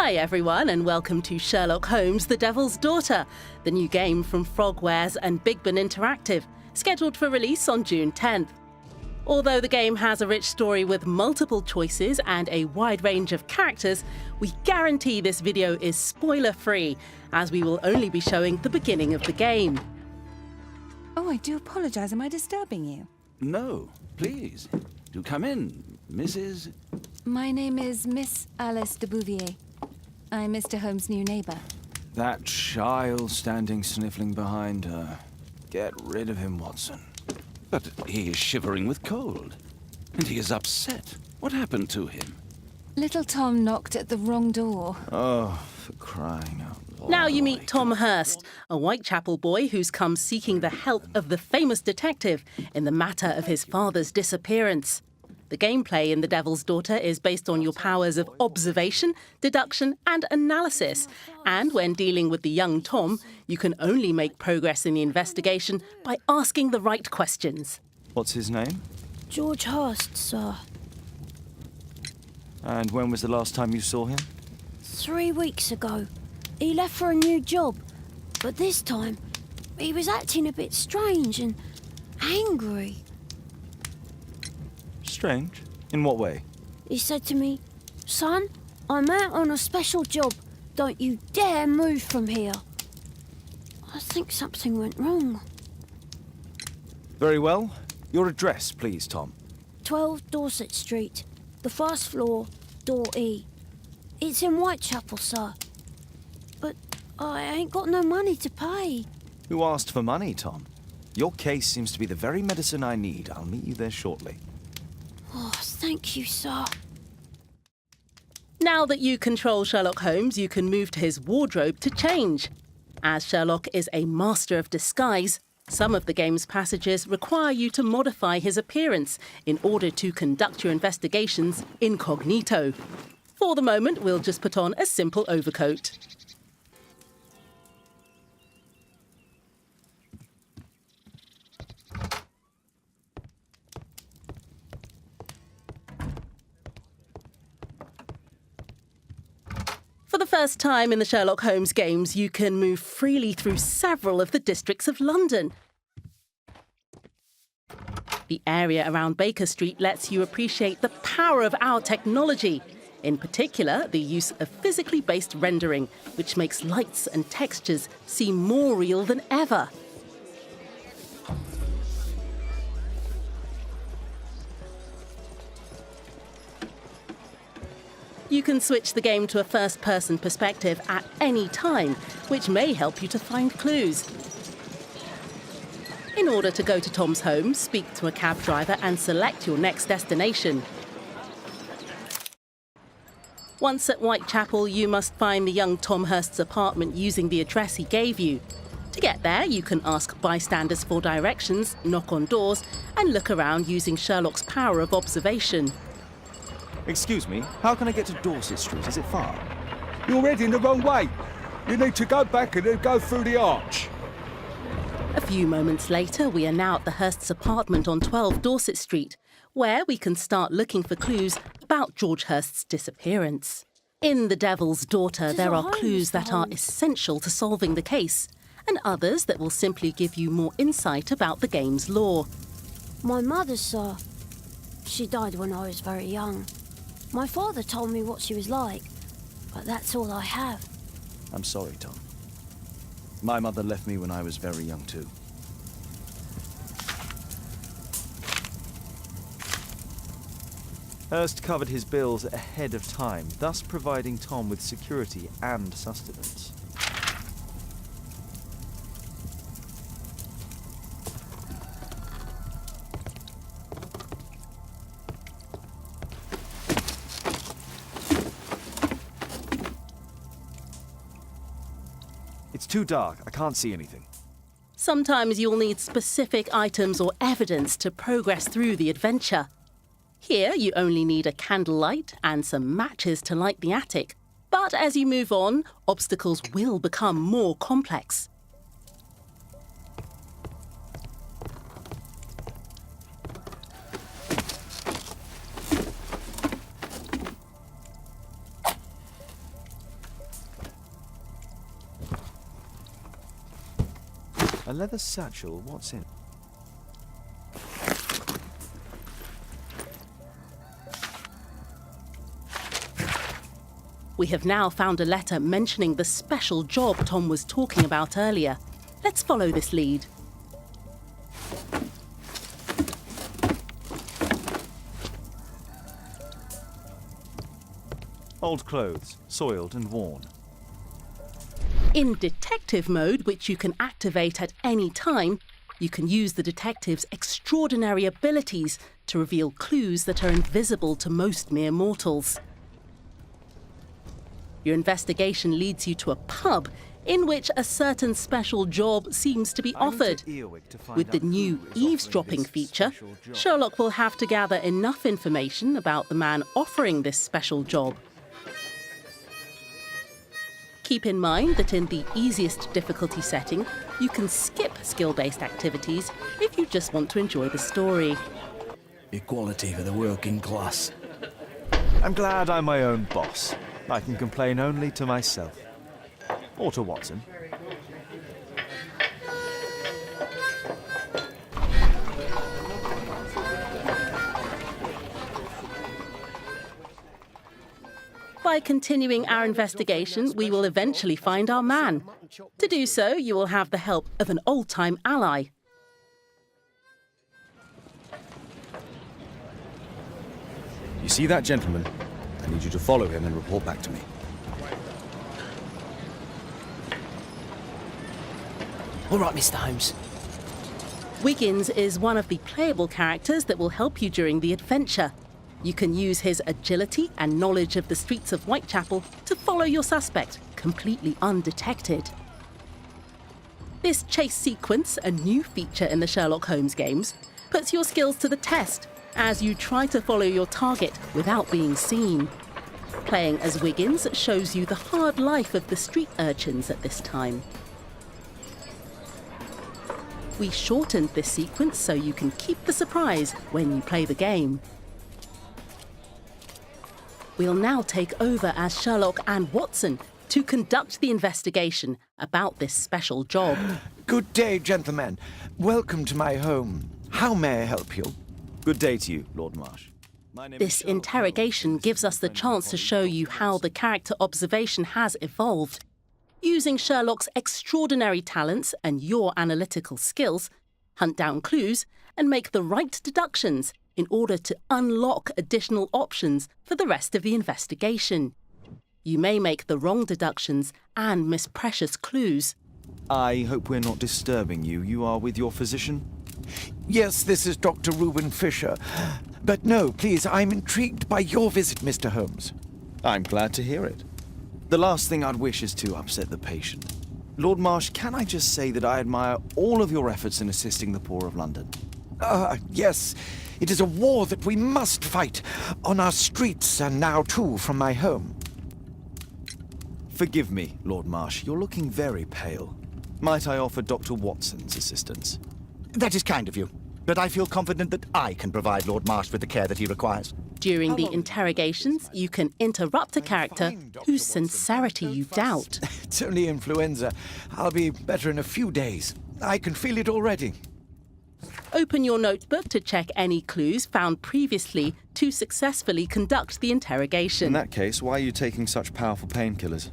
Hi everyone and welcome to Sherlock Holmes, The Devil's Daughter, the new game from Frogwares and Big Ben Interactive, scheduled for release on June 10th. Although the game has a rich story with multiple choices and a wide range of characters, we guarantee this video is spoiler-free, as we will only be showing the beginning of the game. Oh, I do apologise. Am I disturbing you? No, please. Do come in, Mrs. My name is Miss Alice de Bouvier. I'm Mr. Holmes' new neighbour. That child standing sniffling behind her. Get rid of him, Watson. But he is shivering with cold. And he is upset. What happened to him? Little Tom knocked at the wrong door. Oh, for crying out loud. Now you meet Tom Hurst, a Whitechapel boy who's come seeking the help of the famous detective in the matter of his father's disappearance. The gameplay in The Devil's Daughter is based on your powers of observation, deduction and analysis. And when dealing with the young Tom, you can only make progress in the investigation by asking the right questions. What's his name? George Hurst, sir. And when was the last time you saw him? 3 weeks ago. He left for a new job, but this time he was acting a bit strange and angry. Strange? In what way? He said to me, "Son, I'm out on a special job. Don't you dare move from here." I think something went wrong. Very well. Your address, please, Tom. 12 Dorset Street, the first floor, door E. It's in Whitechapel, sir. But I ain't got no money to pay. Who asked for money, Tom? Your case seems to be the very medicine I need. I'll meet you there shortly. Oh, thank you, sir. Now that you control Sherlock Holmes, you can move to his wardrobe to change. As Sherlock is a master of disguise, some of the game's passages require you to modify his appearance in order to conduct your investigations incognito. For the moment, we'll just put on a simple overcoat. For the first time in the Sherlock Holmes games, you can move freely through several of the districts of London. The area around Baker Street lets you appreciate the power of our technology, in particular the use of physically based rendering, which makes lights and textures seem more real than ever. You can switch the game to a first-person perspective at any time, which may help you to find clues. In order to go to Tom's home, speak to a cab driver and select your next destination. Once at Whitechapel, you must find the young Tom Hurst's apartment using the address he gave you. To get there, you can ask bystanders for directions, knock on doors, and look around using Sherlock's power of observation. Excuse me, how can I get to Dorset Street? Is it far? You're heading the wrong way. You need to go back and then go through the arch. A few moments later, we are now at the Hurst's apartment on 12 Dorset Street, where we can start looking for clues about George Hurst's disappearance. In The Devil's Daughter, there are clues that are essential to solving the case, and others that will simply give you more insight about the game's lore. My mother, sir. She died when I was very young. My father told me what she was like, but that's all I have. I'm sorry, Tom. My mother left me when I was very young, too. Hurst covered his bills ahead of time, thus providing Tom with security and sustenance. It's too dark. I can't see anything. Sometimes you'll need specific items or evidence to progress through the adventure. Here, you only need a candlelight and some matches to light the attic. But as you move on, obstacles will become more complex. A leather satchel, what's in? We have now found a letter mentioning the special job Tom was talking about earlier. Let's follow this lead. Old clothes, soiled and worn. In detective mode, which you can activate at any time, you can use the detective's extraordinary abilities to reveal clues that are invisible to most mere mortals. Your investigation leads you to a pub in which a certain special job seems to be offered. With the new eavesdropping feature, Sherlock will have to gather enough information about the man offering this special job. Keep in mind that in the easiest difficulty setting, you can skip skill-based activities if you just want to enjoy the story. Equality for the working class. I'm glad I'm my own boss. I can complain only to myself. Or to Watson. By continuing our investigation, we will eventually find our man. To do so, you will have the help of an old-time ally. You see that gentleman? I need you to follow him and report back to me. All right, Mr. Holmes. Wiggins is one of the playable characters that will help you during the adventure. You can use his agility and knowledge of the streets of Whitechapel to follow your suspect, completely undetected. This chase sequence, a new feature in the Sherlock Holmes games, puts your skills to the test as you try to follow your target without being seen. Playing as Wiggins shows you the hard life of the street urchins at this time. We shortened this sequence so you can keep the surprise when you play the game. We'll now take over as Sherlock and Watson to conduct the investigation about this special job. Good day, gentlemen. Welcome to my home. How may I help you? Good day to you, Lord Marsh. My name is This Sherlock interrogation Holmes. gives us the chance to show you how the character observation has evolved. Using Sherlock's extraordinary talents and your analytical skills, hunt down clues and make the right deductions in order to unlock additional options for the rest of the investigation. You may make the wrong deductions and miss precious clues. I hope we're not disturbing you. You are with your physician? Yes, this is Dr. Reuben Fisher. But no, please, I'm intrigued by your visit, Mr. Holmes. I'm glad to hear it. The last thing I'd wish is to upset the patient. Lord Marsh, can I just say that I admire all of your efforts in assisting the poor of London? Yes. It is a war that we must fight on our streets and now, too, from my home. Forgive me, Lord Marsh. You're looking very pale. Might I offer Dr. Watson's assistance? That is kind of you, but I feel confident that I can provide Lord Marsh with the care that he requires. During the interrogations, you can interrupt a character whose sincerity you doubt. It's only influenza. I'll be better in a few days. I can feel it already. Open your notebook to check any clues found previously to successfully conduct the interrogation. In that case, why are you taking such powerful painkillers?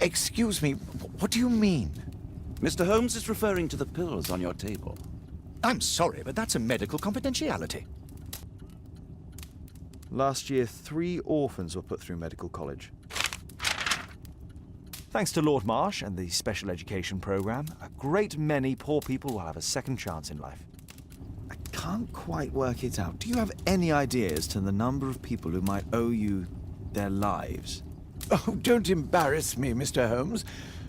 Excuse me, what do you mean? Mr. Holmes is referring to the pills on your table. I'm sorry, but that's a medical confidentiality. Last year, 3 orphans were put through medical college. Thanks to Lord Marsh and the special education program, a great many poor people will have a second chance in life. I can't quite work it out. Do you have any idea as to the number of people who might owe you their lives? Oh, don't embarrass me, Mr. Holmes.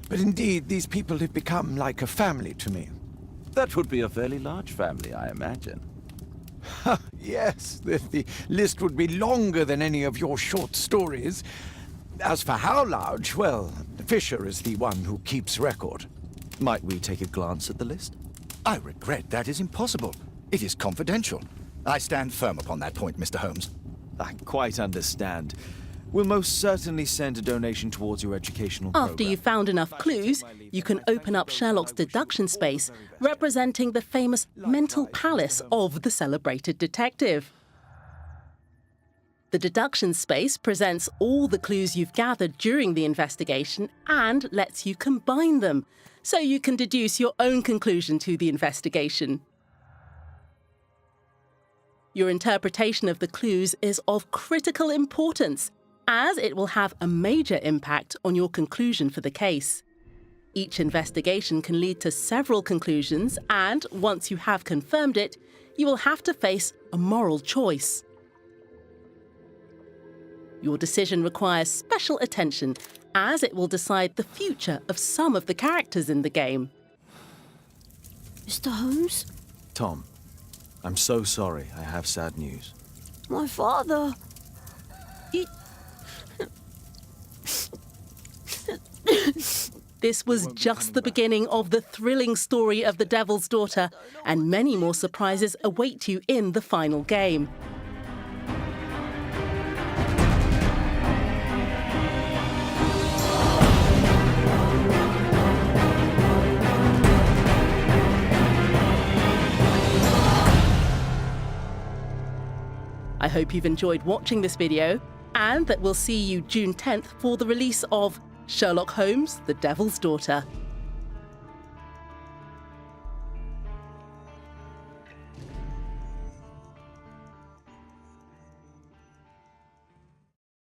But indeed, these people have become like a family to me. That would be a fairly large family, I imagine. Yes, the list would be longer than any of your short stories. As for how large, well, Fisher is the one who keeps record. Might we take a glance at the list? I regret that is impossible. It is confidential. I stand firm upon that point, Mr. Holmes. I quite understand. We'll most certainly send a donation towards your educational program. After you've found enough clues, you can open up Sherlock's deduction space, representing the famous mental palace of the celebrated detective. The deduction space presents all the clues you've gathered during the investigation and lets you combine them, so you can deduce your own conclusion to the investigation. Your interpretation of the clues is of critical importance, as it will have a major impact on your conclusion for the case. Each investigation can lead to several conclusions, and once you have confirmed it, you will have to face a moral choice. Your decision requires special attention, as it will decide the future of some of the characters in the game. Mr. Holmes? Tom, I'm so sorry. I have sad news. My father... This was just the beginning of the thrilling story of the Devil's Daughter, and many more surprises await you in the final game. I hope you've enjoyed watching this video, and that we'll see you June 10th for the release of Sherlock Holmes, The Devil's Daughter.